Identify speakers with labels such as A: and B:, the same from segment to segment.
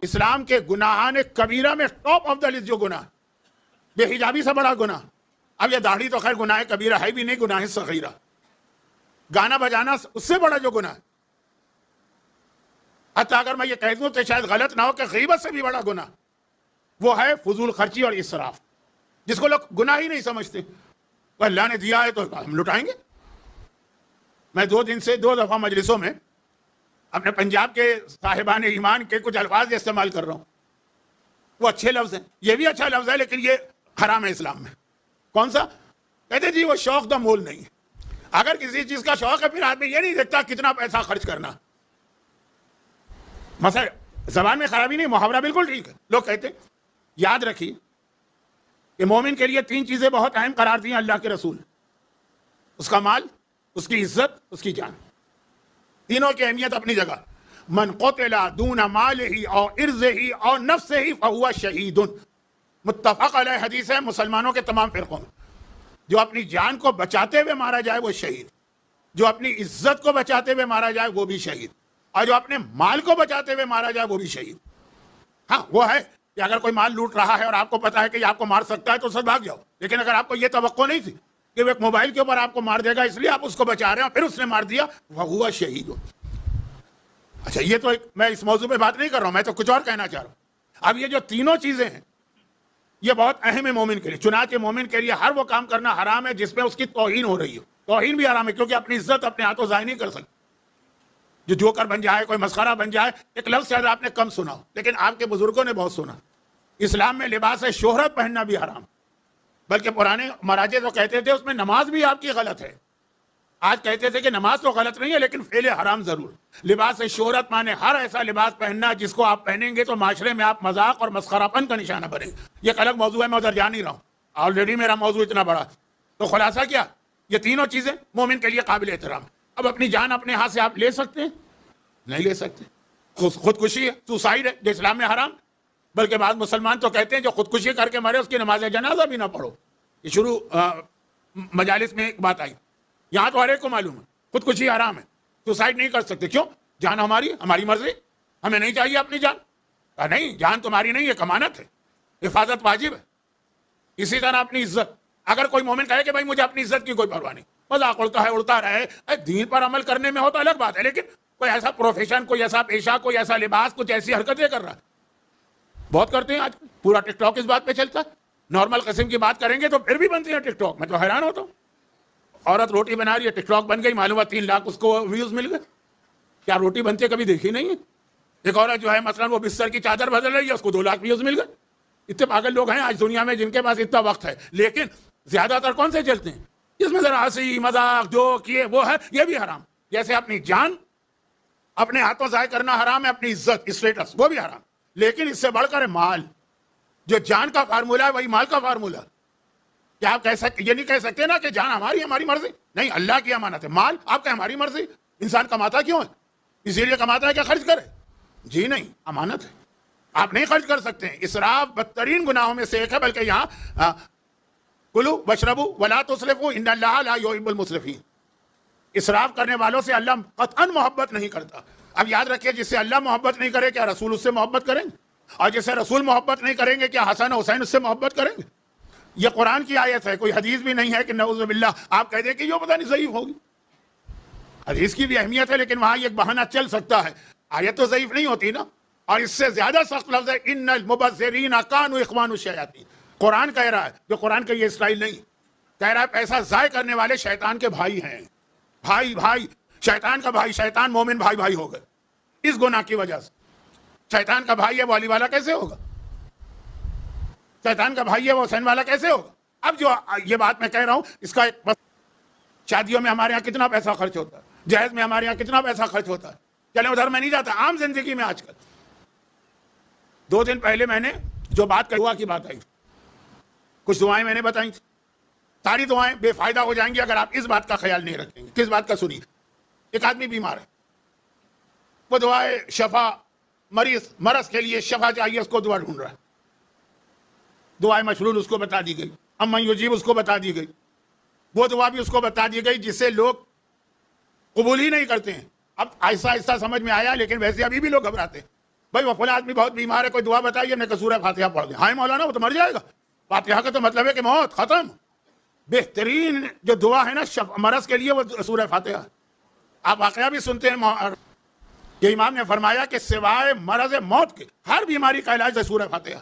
A: اسلام کے گناہان کبیرہ میں ٹاپ آف دا لسٹ جو گناہ، بے حجابی سے بڑا گناہ. اب یہ داڑھی تو خیر گناہ کبیرہ ہے بھی نہیں، گناہ صغیرہ. گانا بجانا اس سے بڑا جو گناہ، حتیٰ اگر میں یہ کہہ دوں تو شاید غلط نہ ہو کہ غیبت سے بھی بڑا گناہ وہ ہے فضول خرچی اور اسراف، جس کو لوگ گناہ ہی نہیں سمجھتے. تو اللہ نے دیا ہے تو ہم لٹائیں گے. میں 2 دن سے 2 دفعہ مجلسوں میں اپنے پنجاب کے صاحبان ایمان کے کچھ الفاظ استعمال کر رہا ہوں. وہ اچھے لفظ ہیں، یہ بھی اچھا لفظ ہے، لیکن یہ حرام ہے اسلام میں. کون سا؟ کہتے جی وہ شوق دا مول نہیں ہے. اگر کسی چیز کا شوق ہے پھر آدمی یہ نہیں دیکھتا کتنا پیسہ خرچ کرنا. مثلا زبان میں خرابی نہیں، محاورہ بالکل ٹھیک ہے. لوگ کہتے ہیں یاد رکھیے کہ مومن کے لیے 3 چیزیں بہت اہم قرار دی ہیں اللہ کے رسول: اس کا مال، اس کی عزت، اس کی جان. تینوں کی اہمیت اپنی جگہ. من قتل دون مالہ او عرضہ او نفسہ فہو شہید. متفق علیہ حدیث ہے مسلمانوں کے تمام فرقوں میں. جو اپنی جان کو بچاتے ہوئے مارا جائے وہ شہید، جو اپنی عزت کو بچاتے ہوئے مارا جائے وہ بھی شہید، اور جو اپنے مال کو بچاتے ہوئے مارا جائے وہ بھی شہید. ہاں وہ ہے کہ اگر کوئی مال لوٹ رہا ہے اور آپ کو پتا ہے کہ یہ آپ کو مار سکتا ہے تو سب بھاگ جاؤ. لیکن اگر آپ کو یہ توقع نہیں تھی کہ وہ ایک موبائل کے اوپر آپ کو مار دے گا اس لیے آپ اس کو بچا رہے ہیں اور پھر اس نے مار دیا، وہ شہید ہو. اچھا یہ تو میں اس موضوع پہ بات نہیں کر رہا ہوں، میں تو کچھ اور کہنا چاہ رہا ہوں. اب یہ جو تینوں چیزیں ہیں یہ بہت اہم ہے مومن کے لیے. چنانچہ مومن کے لیے ہر وہ کام کرنا حرام ہے جس میں اس کی توہین ہو رہی ہو. توہین بھی حرام ہے کیونکہ اپنی عزت اپنے ہاتھوں ضائع نہیں کر سکتے. جو جوکر بن جائے، کوئی مسخرہ بن جائے، ایک لفظ شاید آپ نے کم سنا ہو لیکن آپ کے بزرگوں نے بہت سنا. اسلام میں لباس شہرت پہننا بھی حرام، بلکہ پرانے مراجع تو کہتے تھے اس میں نماز بھی آپ کی غلط ہے. آج کہتے تھے کہ نماز تو غلط نہیں ہے لیکن فعل حرام ضرور. لباس شہرت مانے ہر ایسا لباس پہننا جس کو آپ پہنیں گے تو معاشرے میں آپ مذاق اور مسخرہ پن کا نشانہ بنیں گے. یہ ایک الگ موضوع ہے، میں ادھر جا نہیں رہا ہوں، آلریڈی میرا موضوع اتنا بڑا. تو خلاصہ کیا، یہ تینوں چیزیں مومن کے لیے قابل احترام. اب اپنی جان اپنے ہاتھ سے آپ لے سکتے ہیں؟ نہیں لے سکتے. خودکشی ہے، سوسائڈ ہے جو اسلام میں حرام. بلکہ بعض مسلمان تو کہتے ہیں جو خودکشی کر کے مرے اس کی نماز جنازہ بھی نہ پڑھو. یہ شروع مجالس میں ایک بات آئی. یہاں تو ہر ایک کو معلوم ہے خودکشی حرام ہے، سوسائڈ نہیں کر سکتے. کیوں؟ جان ہماری مرضی، ہمیں نہیں چاہیے اپنی جان. نہیں، جان تمہاری نہیں، یہ امانت ہے، حفاظت واجب ہے. اسی طرح اپنی عزت. اگر کوئی مومن کہے کہ بھائی مجھے اپنی عزت کی کوئی پرواہ نہیں، مذاق اڑتا ہے اڑتا رہے، دین پر عمل کرنے میں ہو تو الگ بات ہے، لیکن کوئی ایسا پروفیشن، کوئی ایسا پیشہ، کوئی ایسا لباس، کچھ ایسی حرکتیں کر رہا ہے. بہت کرتے ہیں آج پورا ٹک ٹاک اس بات پہ چلتا ہے. نارمل قسم کی بات کریں گے تو پھر بھی بنتی ہے ٹک ٹاک. میں تو حیران ہوتا ہوں، عورت روٹی بنا رہی ہے، ٹک ٹاک بن گئی، معلوم ہے 3 لاکھ اس کو ویوز مل گئے. کیا روٹی بنتے کبھی دیکھی نہیں ہے؟ ایک عورت جو ہے مثلا وہ بستر کی چادر بدل رہی ہے، اس کو 2 لاکھ ویوز مل گئے. اتنے پاگل لوگ ہیں آج دنیا میں جن کے پاس اتنا وقت ہے. لیکن زیادہ تر کون سے چلتے ہیں جس میں ذرا ہنسی مذاق جو کیے وہ ہے. یہ بھی حرام. جیسے اپنی جان اپنے ہاتھوں ضائع کرنا حرام ہے، اپنی عزت اسٹیٹس وہ بھی حرام. لیکن اس سے بڑھ کر مال، جو جان کا فارمولہ ہے وہی مال کا فارمولہ. کیا آپ کہہ سکتے، یہ نہیں کہہ سکتے نا کہ جان ہماری مرضی. نہیں، اللہ کی امانت ہے. مال آپ کا ہماری مرضی. انسان کماتا کیوں ہے؟ اسی لیے کماتا ہے کہ خرچ کرے. جی نہیں، امانت ہے، آپ نہیں خرچ کر سکتے ہیں. اسراف بدترین گناہوں میں سے ایک ہے. بلکہ یہاں کلو واشربوا ولا تسرفوا ان اللہ لا يحب المسرفین. اسراف کرنے والوں سے اللہ قطعاً محبت نہیں کرتا. اب یاد رکھیے، جس سے اللہ محبت نہیں کرے کیا رسول اس سے محبت کریں گے؟ اور جس سے رسول محبت نہیں کریں گے کیا حسن حسین اس سے محبت کریں گے؟ یہ قرآن کی آیت ہے، کوئی حدیث بھی نہیں ہے کہ نعوذ باللہ آپ کہہ دیں کہ یہ پتہ نہیں ضعیف ہوگی. حدیث کی بھی اہمیت ہے لیکن وہاں یہ بہانہ چل سکتا ہے. آیت تو ضعیف نہیں ہوتی نا. اور اس سے زیادہ سخت لفظ ہے ان المبذرین کانوا اخوان الشیاطین. قرآن کہہ رہا ہے، جو قرآن کا یہ اسٹائل نہیں، کہہ رہا ہے پیسہ ضائع کرنے والے شیطان کے بھائی ہیں. بھائی شیطان کا بھائی، شیطان مومن بھائی ہو گئے اس گناہ کی وجہ سے. شیطان کا بھائی ہے وہ علی والا کیسے ہوگا؟ شیطان کا بھائی ہے وہ حسین والا کیسے ہوگا؟ اب جو یہ بات میں کہہ رہا ہوں اس کا ایک شادیوں میں ہمارے ہاں کتنا پیسہ خرچ ہوتا ہے، جہیز میں ہمارے ہاں کتنا پیسہ خرچ ہوتا ہے. چلیں ادھر میں نہیں جاتا، عام زندگی میں آج کل 2 دن پہلے میں نے جو بات دعا کی بات آئی، کچھ دعائیں میں نے بتائی تھی. ساری دعائیں بے فائدہ ہو جائیں گی اگر آپ اس بات کا خیال نہیں رکھیں گے. کس بات کا؟ سنیے. ایک آدمی بیمار ہے، وہ دعائیں شفا، مرض کے لیے شفا چاہیے، اس کو دعا ڈھونڈ رہا ہے. دعائیں مشلول اس کو بتا دی گئی، اما یجیب اس کو بتا دی گئی. وہ دعا بھی اس کو بتا دی گئی جسے لوگ قبول ہی نہیں کرتے ہیں. اب آہستہ آہستہ سمجھ میں آیا, لیکن ویسے ابھی بھی لوگ گھبراتے ہیں. بھائی وہ فلاں آدمی بہت بیمار ہے, کوئی دعا بتائیے, میں سورہ فاتحہ پڑھ دیں. ہاں مولانا وہ تو مر جائے گا. فاتحہ کا تو مطلب ہے کہ موت ختم. بہترین جو دعا ہے نا مرض کے لیے وہ سورہ فاتحہ. آپ واقعہ بھی سنتے ہیں کہ امام نے فرمایا کہ سوائے مرض موت کے ہر بیماری کا علاج ہے سورہ فاتحہ.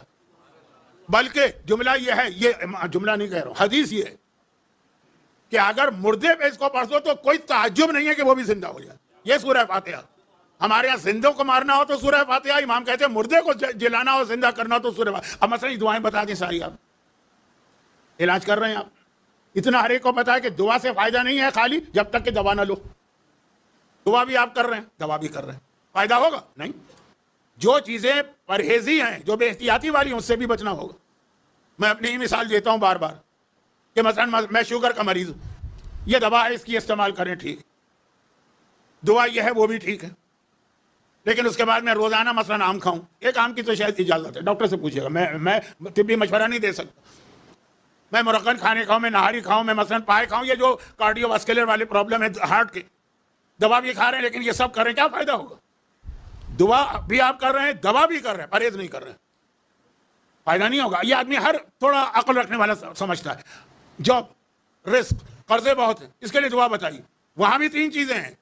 A: بلکہ جملہ یہ ہے, یہ جملہ نہیں کہہ رہا ہوں, حدیث یہ ہے کہ اگر مردے پہ اس کو پڑھ دو تو کوئی تعجب نہیں ہے کہ وہ بھی زندہ ہو جائے. یہ سورہ فاتحہ. ہمارے یہاں زندوں کو مارنا ہو تو سورہ فاتحہ, امام کہتے ہیں مردے کو جلانا ہو زندہ کرنا ہو تو سورہ فاتحہ. اب مثلا دعائیں بتا دیں ساری, آپ علاج کر رہے ہیں, آپ اتنا ہر ایک کو پتا ہے کہ دعا سے فائدہ نہیں ہے خالی جب تک کہ دوا نہ لو. دعا بھی آپ کر رہے ہیں, دوا بھی کر رہے ہیں, فائدہ ہوگا نہیں. جو چیزیں پرہیزی ہیں, جو بے احتیاطی والی ہیں, اس سے بھی بچنا ہوگا. میں اپنی ہی مثال دیتا ہوں بار بار کہ مثلا میں شوگر کا مریض ہوں, یہ دوا ہے اس کی استعمال کریں, ٹھیک, دعا یہ ہے وہ بھی ٹھیک ہے, لیکن اس کے بعد میں روزانہ مثلا آم کھاؤں. ایک آم کی تو شاید اجازت ہے, ڈاکٹر سے پوچھیے گا, میں طبی مشورہ نہیں دے سکتا. میں مرغن کھانے کھاؤں, میں نہاری کھاؤں, میں مثلا پائے کھاؤں, یہ جو کارڈیو واسکولر والے پرابلم ہے ہارٹ کے, دوا بھی کھا رہے ہیں, لیکن یہ سب کر رہے ہیں, کیا فائدہ ہوگا؟ دعا بھی آپ کر رہے ہیں, دوا بھی کر رہے ہیں, پرہیز نہیں کر رہے ہیں, فائدہ نہیں ہوگا. یہ آدمی ہر تھوڑا عقل رکھنے والا سمجھتا ہے. جاب, رزق, قرضے بہت ہیں, اس کے لیے دعا بتائیے. وہاں بھی تین چیزیں ہیں,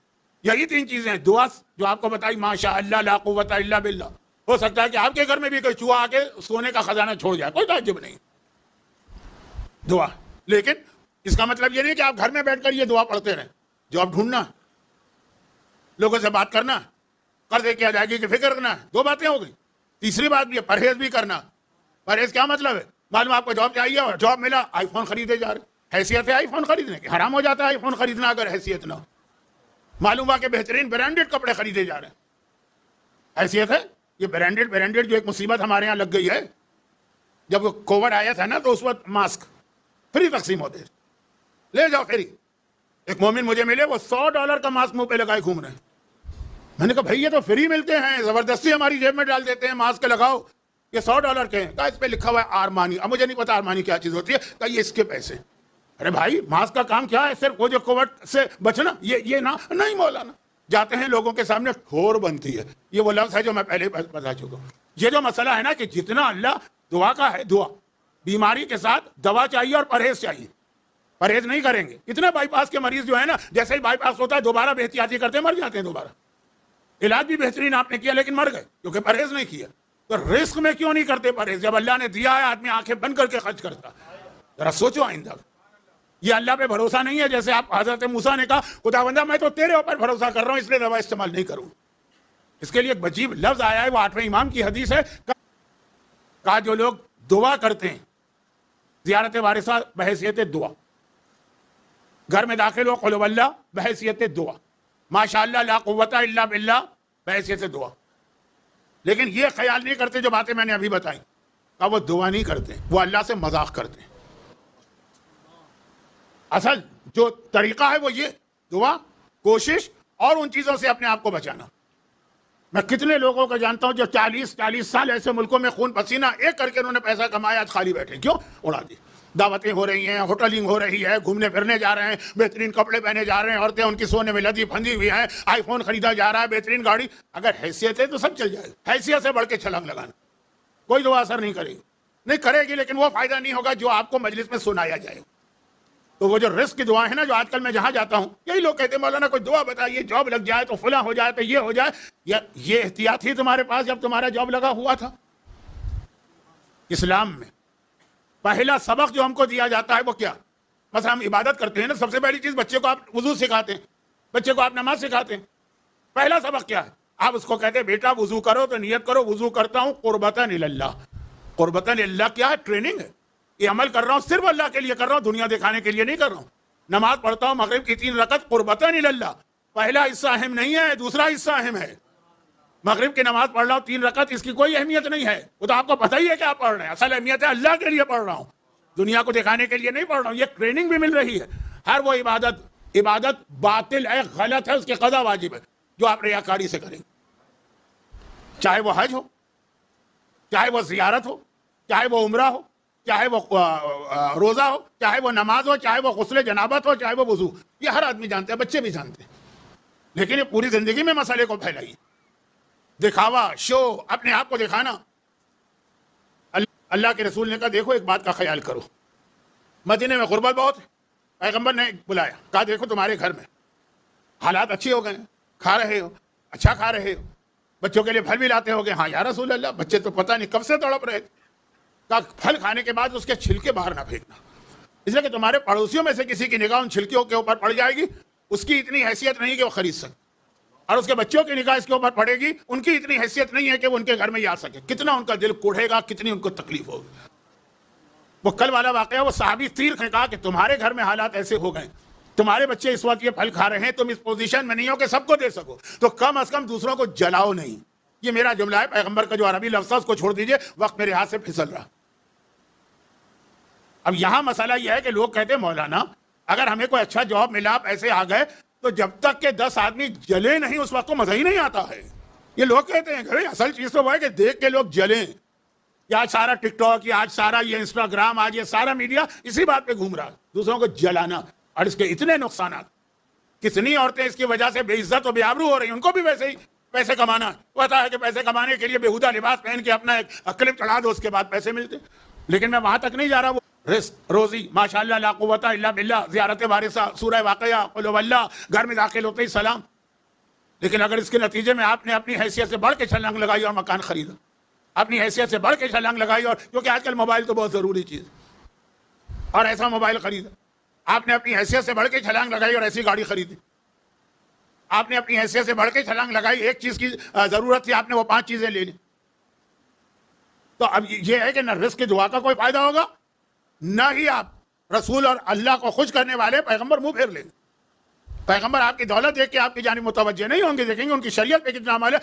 A: یہی تین چیزیں ہیں. دعا جو آپ کو بتائی ماشاء اللہ لا قوت الا باللہ, ہو سکتا ہے کہ آپ کے گھر میں بھی کوئی چوہا آ کے سونے کا خزانہ چھوڑ جائے, کوئی تعجب نہیں. دعا, لیکن اس کا مطلب یہ نہیں کہ آپ گھر میں بیٹھ کر یہ دعا پڑھتے رہیں. جاب ڈھونڈنا, لوگوں سے بات کرنا, قرضے کی ادائیگی کی فکر کرنا, دو باتیں ہو گئی. تیسری بات بھی ہے پرہیز بھی کرنا. پرہیز کیا مطلب ہے؟ معلوم آپ کو جاب چاہیے اور جاب ملا, آئی فون خریدے جا رہے. حیثیت ہے آئی فون خریدنے کی, حرام ہو جاتا ہے آئی فون خریدنا اگر حیثیت نہ ہو. معلوم ہوا کہ بہترین برانڈڈ کپڑے خریدے جا رہے ہیں, حیثیت ہے. یہ برانڈڈ جو ایک مصیبت ہمارے ہاں لگ گئی ہے. جب وہ کووڈ آیا تھا نا تو اس وقت ماسک فری تقسیم ہوتے, لے جاؤ فری. ایک مومن مجھے ملے, وہ $100 کا ماسک منہ پہ لگائے گھوم رہے ہیں. میں نے کہا بھائی یہ تو فری ملتے ہیں, زبردستی ہماری جیب میں ڈال دیتے ہیں, ماسک لگاؤ, یہ $100 کے ہیں. کہا اس پہ لکھا ہوا ہے آرمانی. اب مجھے نہیں پتا آرمانی کیا چیز ہوتی ہے. کہا یہ اس کے پیسے. ارے بھائی ماسک کا کام کیا ہے؟ صرف وہ جو کووڈ سے بچنا, یہ نہ نہیں مولانا. جاتے ہیں لوگوں کے سامنے ٹھور بنتی ہے. یہ وہ لفظ ہے جو میں پہلے بتا چکا ہوں. یہ جو مسئلہ ہے نا کہ جتنا اللہ دعا کا ہے, دعا بیماری کے ساتھ دوا چاہیے اور پرہیز چاہیے. پرہیز نہیں کریں گے, اتنے بائی پاس کے مریض جو ہے نا, جیسے ہی بائی پاس ہوتا ہے دوبارہ بے احتیاطی کرتے مر جاتے ہیں. دوبارہ علاج بھی بہترین آپ نے کیا لیکن مر گئے کیونکہ پرہیز نہیں کیا. تو رزق میں کیوں نہیں کرتے پرہیز؟ جب اللہ نے دیا ہے آدمی آنکھیں بند کر کے خرچ کرتا. ذرا سوچو آئندہ. یہ اللہ پہ بھروسہ نہیں ہے. جیسے آپ حضرت موسیٰ نے کہا خداوندہ میں تو تیرے اوپر بھروسہ کر رہا ہوں, اس لیے دوا استعمال نہیں کروں. اس کے لیے ایک عجیب لفظ آیا ہے, وہ 8ویں امام کی حدیث ہے. کہا جو لوگ دعا کرتے ہیں زیارت وارثہ بحیثیت دعا, گھر میں داخل ہو قل هو اللہ بحیثیت دعا, ماشاء اللہ لا قوت الا باللہ بحیثیت دعا, لیکن یہ خیال نہیں کرتے جو باتیں میں نے ابھی بتائیں. کہا وہ دعا نہیں کرتے, وہ اللہ سے مذاق کرتے ہیں. اصل جو طریقہ ہے وہ یہ دعا, کوشش اور ان چیزوں سے اپنے آپ کو بچانا. میں کتنے لوگوں کو جانتا ہوں جو 40 سال ایسے ملکوں میں خون پسینہ ایک کر کے انہوں نے پیسہ کمایا, آج خالی بیٹھے. کیوں؟ اڑا دی. دعوتیں ہو رہی ہیں, ہوٹلنگ ہو رہی ہے, گھومنے پھرنے جا رہے ہیں, بہترین کپڑے پہنے جا رہے ہیں, عورتیں ان کی سونے میں لدی پھندی ہوئی ہیں, آئی فون خریدا جا رہا ہے, بہترین گاڑی. اگر حیثیت ہے تو سب چل جائے گا. حیثیت سے بڑھ کے چھلانگ لگانا, کوئی دعا اثر نہیں کرے گی. نہیں کرے گی, لیکن وہ فائدہ نہیں ہوگا جو آپ کو مجلس میں سنایا جائے. تو وہ جو رزق کی دعائیں ہیں نا, جو آج کل میں جہاں جاتا ہوں یہی لوگ کہتے ہیں مولانا کوئی دعا بتائیے, جاب لگ جائے تو فلاں ہو جائے تو یہ ہو جائے. یہ احتیاط ہی تمہارے پاس جب تمہارا جاب لگا ہوا تھا. اسلام میں پہلا سبق جو ہم کو دیا جاتا ہے وہ کیا؟ مثلا ہم عبادت کرتے ہیں نا, سب سے پہلی چیز بچے کو آپ وضو سکھاتے ہیں, بچے کو آپ نماز سکھاتے ہیں. پہلا سبق کیا ہے؟ آپ اس کو کہتے ہیں بیٹا وضو کرو تو نیت کرو وضو کرتا ہوں قربتاً اللہ. قربتاً اللہ کیا ہے؟ ٹریننگ ہے. یہ عمل کر رہا ہوں صرف اللہ کے لیے کر رہا ہوں, دنیا دکھانے کے لیے نہیں کر رہا ہوں. نماز پڑھتا ہوں مغرب کی 3 رکعت قربتاً اللہ. پہلا حصہ اہم نہیں ہے, دوسرا حصہ اہم ہے. مغرب کی نماز پڑھ رہا ہوں 3 رکعت, اس کی کوئی اہمیت نہیں ہے, وہ تو آپ کو پتہ ہی ہے کہ آپ پڑھ رہے ہیں. اصل اہمیت ہے اللہ کے لیے پڑھ رہا ہوں, دنیا کو دکھانے کے لیے نہیں پڑھ رہا ہوں. یہ ٹریننگ بھی مل رہی ہے. ہر وہ عبادت باطل ہے, غلط ہے, اس کی قضا واجب ہے جو آپ ریاکاری سے کریں. چاہے وہ حج ہو, چاہے وہ زیارت ہو, چاہے وہ عمرہ ہو, چاہے وہ روزہ ہو، چاہے وہ نماز ہو، چاہے وہ غسل جنابت ہو، چاہے وہ وضو، یہ ہر آدمی جانتے ہیں، بچے بھی جانتے ہیں، لیکن یہ پوری زندگی میں مسئلے کو پھیلائیے، دکھاوا، شو، اپنے آپ کو دکھانا۔ اللہ کے رسول نے کہا دیکھو ایک بات کا خیال کرو، مدینے میں غربت بہت ہے، پیغمبر نے بلایا، کہا دیکھو تمہارے گھر میں حالات اچھے ہو گئے ہیں، کھا رہے ہو، اچھا کھا رہے ہو، بچوں کے لیے پھل بھی لاتے ہو گے، ہاں یا رسول اللہ، بچے تو پتہ نہیں کب سے تڑپ رہے تھے، کہا پھل کھانے کے بعد اس کے چھلکے باہر نہ پھینکنا، اس لیے کہ تمہارے پڑوسیوں میں سے کسی کی نگاہ ان چھلکیوں کے اوپر پڑ جائے گی، اس کی اتنی حیثیت نہیں کہ وہ خرید سکے، اور اس کے بچوں کی نگاہ اس کے اوپر پڑے گی، ان کی اتنی حیثیت نہیں ہے کہ وہ ان کے گھر میں ہی آ سکے، کتنا ان کا دل کوڑھے گا، کتنی ان کو تکلیف ہوگی۔ وہ کل والا واقعہ، وہ صحابی تیر کھینکا کہ تمہارے گھر میں حالات ایسے ہو گئے، تمہارے بچے اس وقت یہ پھل کھا رہے ہیں، تم اس پوزیشن میں نہیں ہو کہ سب کو دے سکو، تو کم از کم دوسروں کو جلاؤ نہیں۔ یہ میرا جملہ ہے، پیغمبر کا جو عربی لفظ اس کو چھوڑ دیجئے، وقت میرے ہاتھ سے پھسل رہا۔ اب یہاں مسئلہ یہ ہے کہ لوگ کہتے ہیں مولانا اگر ہمیں کوئی اچھا جاب ملا، پیسے آ گئے، تو جب تک کہ 10 آدمی جلے نہیں اس وقت کو مزہ ہی نہیں آتا ہے۔ یہ لوگ کہتے ہیں کہ اصل چیز تو وہ ہے کہ دیکھ کے لوگ جلیں۔ یا آج سارا ٹک ٹاک، یا آج سارا یہ انسٹاگرام، آج یہ سارا میڈیا اسی بات پہ گھوم رہا، دوسروں کو جلانا، اور اس کے اتنے نقصانات، کتنی عورتیں اس کی وجہ سے بے عزت و بے آبرو ہو رہی ہیں، ان کو بھی ویسے ہی پیسے کمانا پتا ہے کہ پیسے کمانے کے لیے بےہودہ لباس پہن کے اپنا ایک کلپ چڑھا دو، اس کے بعد پیسے ملتے۔ لیکن میں وہاں تک نہیں جا رہا، وہ رزق، روزی، ماشاءاللہ لا قوت الا باللہ، زیارت وارثہ، سورہ واقعہ، قل هو اللہ، گھر میں داخل ہوتے ہی سلام۔ لیکن اگر اس کے نتیجے میں آپ نے اپنی حیثیت سے بڑھ کے چھلانگ لگائی اور مکان خریدا، اپنی حیثیت سے بڑھ کے چھلانگ لگائی، اور کیونکہ آج کل موبائل تو بہت ضروری چیز ہے، اور ایسا موبائل خریدا، آپ نے اپنی حیثیت سے بڑھ کے چھلانگ لگائی اور ایسی گاڑی خریدی، آپ نے اپنی حیثیت سے بڑھ کے چھلانگ لگائی، ایک چیز کی ضرورت تھی، آپ نے وہ 5 چیزیں لے لی، تو اب یہ ہے کہ نہ رزق کی دعا کا کوئی فائدہ ہوگا، نہ ہی آپ رسول اور اللہ کو خوش کرنے والے پیغمبر منہ پھیر لیں گے۔ پیغمبر آپ کی دولت دیکھ کے آپ کی جانب متوجہ نہیں ہوں گے، دیکھیں گے ان کی شریعت پہ کتنا عمل ہے،